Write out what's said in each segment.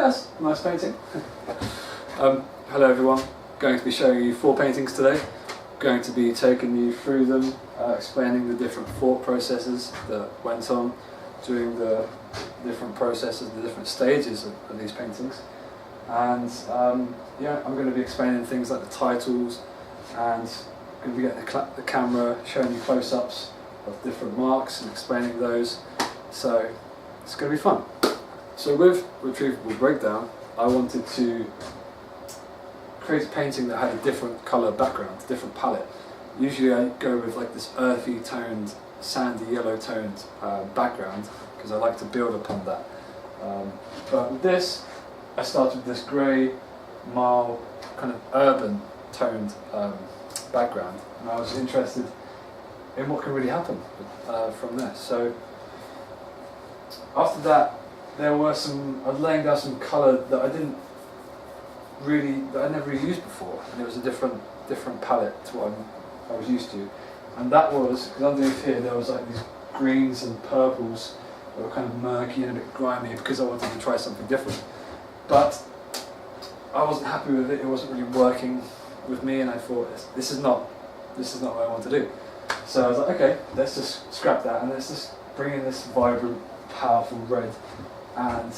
Yes, nice painting. Hello everyone, going to be showing you 4 paintings today. Going to be taking you through them, explaining the different thought processes that went on during the different processes, the different stages of these paintings. And yeah, I'm going to be explaining things like the titles, and going to be getting the camera, showing you close-ups of different marks and explaining those. So it's going to be fun. So with Retrievable Breakdown, I wanted to create a painting that had a different colour background, a different palette. Usually I go with like this earthy toned, sandy yellow toned background, because I like to build upon that. But with this, I started with this grey, mild, kind of urban toned background, and I was interested in what can really happen from there. So after that, I was laying down some colour that I never really used before, and it was a different palette to what I was used to. And that was because underneath here there was like these greens and purples that were kind of murky and a bit grimy, because I wanted to try something different. But I wasn't happy with it. It wasn't really working with me, and I thought this is not what I want to do. So I was like, okay, let's just scrap that and let's just bring in this vibrant, powerful red. And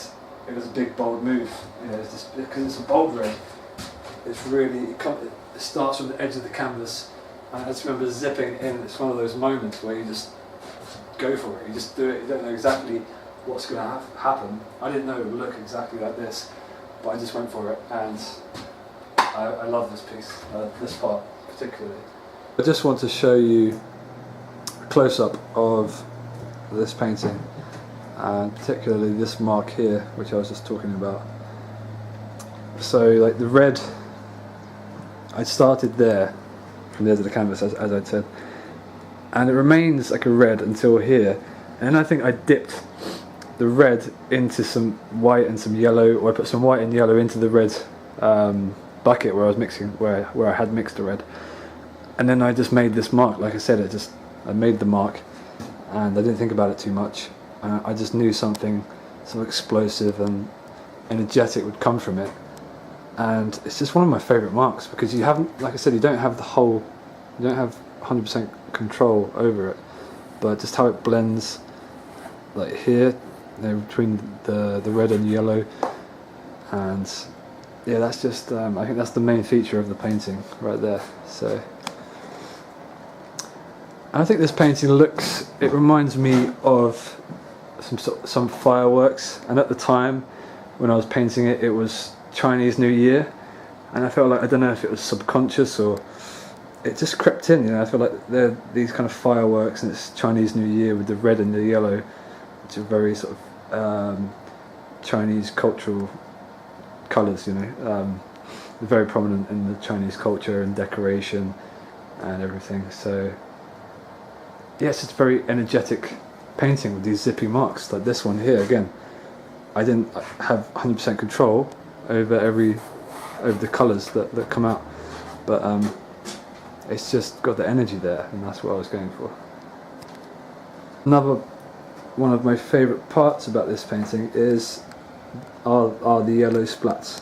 it was a big, bold move. You know, it's just, because it's a bold red. It's really it starts from the edge of the canvas, and I just remember zipping in. It's one of those moments where you just go for it. You just do it. You don't know exactly what's going to happen. I didn't know it would look exactly like this, but I just went for it, and I love this piece, this part particularly. I just want to show you a close-up of this painting, and particularly this mark here, which I was just talking about. So like the red, I started there from the edge of the canvas, as I said, and it remains like a red until here, and then I think I dipped the red into some white and some yellow, or I put some white and yellow into the red bucket where I was mixing, where I had mixed the red, and then I just made this mark. Like I said, I made the mark, and I didn't think about it too much. I just knew something explosive and energetic would come from it, and it's just one of my favourite marks, because you haven't, like I said, you don't have 100% control over it, but just how it blends, like here, you know, between the red and yellow, and yeah, that's just I think that's the main feature of the painting right there. So I think this painting it reminds me of some fireworks, and at the time when I was painting it, it was Chinese New Year, and I felt like, I don't know if it was subconscious or it just crept in, you know. I feel like there are these kind of fireworks, and it's Chinese New Year with the red and the yellow, which are very sort of Chinese cultural colours, you know. They're very prominent in the Chinese culture and decoration and everything. So yes, it's a very energetic painting with these zippy marks, like this one here. Again, I didn't have 100% control over the colours that come out, but it's just got the energy there, and that's what I was going for. Another one of my favourite parts about this painting are the yellow splats.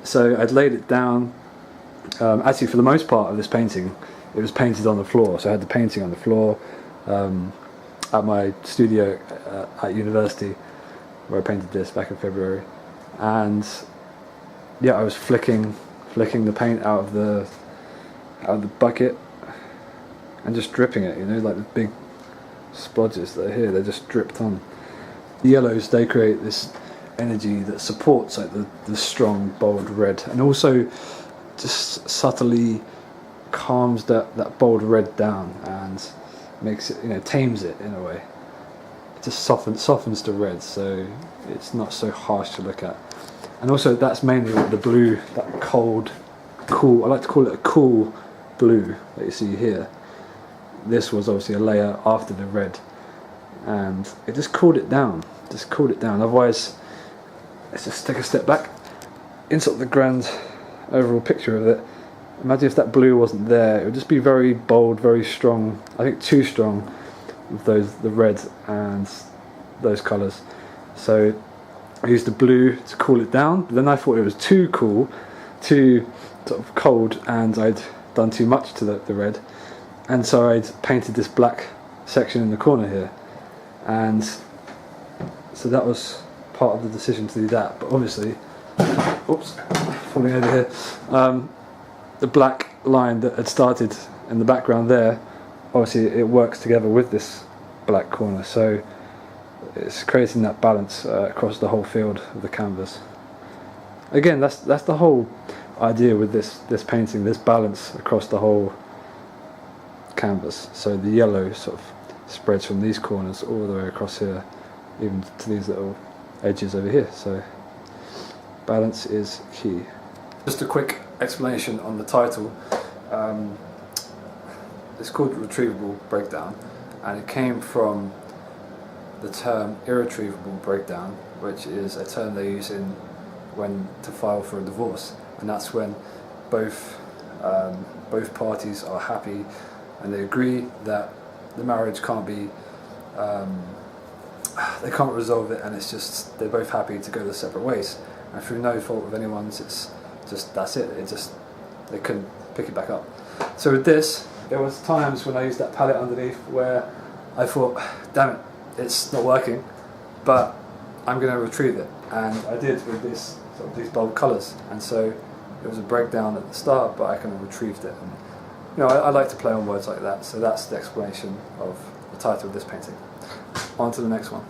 So I'd laid it down. Actually, for the most part of this painting, it was painted on the floor. So I had the painting on the floor at my studio at university, where I painted this back in February. And yeah, I was flicking the paint out of the bucket and just dripping it, you know, like the big splodges that are here, they're just dripped on. The yellows, they create this energy that supports like the strong, bold red, and also just subtly calms that bold red down and makes it, you know, tames it in a way. It just softens the red, so it's not so harsh to look at. And also that's mainly what the blue, that cold, cool, I like to call it a cool blue that you see here. This was obviously a layer after the red, and it just cooled it down. Otherwise, let's just take a step back in sort of the grand overall picture of it. Imagine if that blue wasn't there, it would just be very bold, very strong. I think too strong with the red and those colours. So I used the blue to cool it down, but then I thought it was too cool, too sort of cold, and I'd done too much to the red, and so I'd painted this black section in the corner here, and so that was part of the decision to do that. But obviously, oops, falling over here, the black line that had started in the background there, obviously it works together with this black corner, so it's creating that balance across the whole field of the canvas. Again, that's the whole idea with this painting, this balance across the whole canvas. So the yellow sort of spreads from these corners all the way across here, even to these little edges over here. So balance is key. Just a quick explanation on the title. It's called Retrievable Breakdown, and it came from the term irretrievable breakdown, which is a term they use when to file for a divorce, and that's when both parties are happy and they agree that the marriage can't be, they can't resolve it, and it's just they're both happy to go their separate ways, and through no fault of anyone's, it's just that's it. They couldn't pick it back up. So with this, there was times when I used that palette underneath where I thought, damn it, it's not working, but I'm going to retrieve it, and I did with these bold colours, and so it was a breakdown at the start, but I kind of retrieved it. And, you know, I like to play on words like that, so that's the explanation of the title of this painting. On to the next one.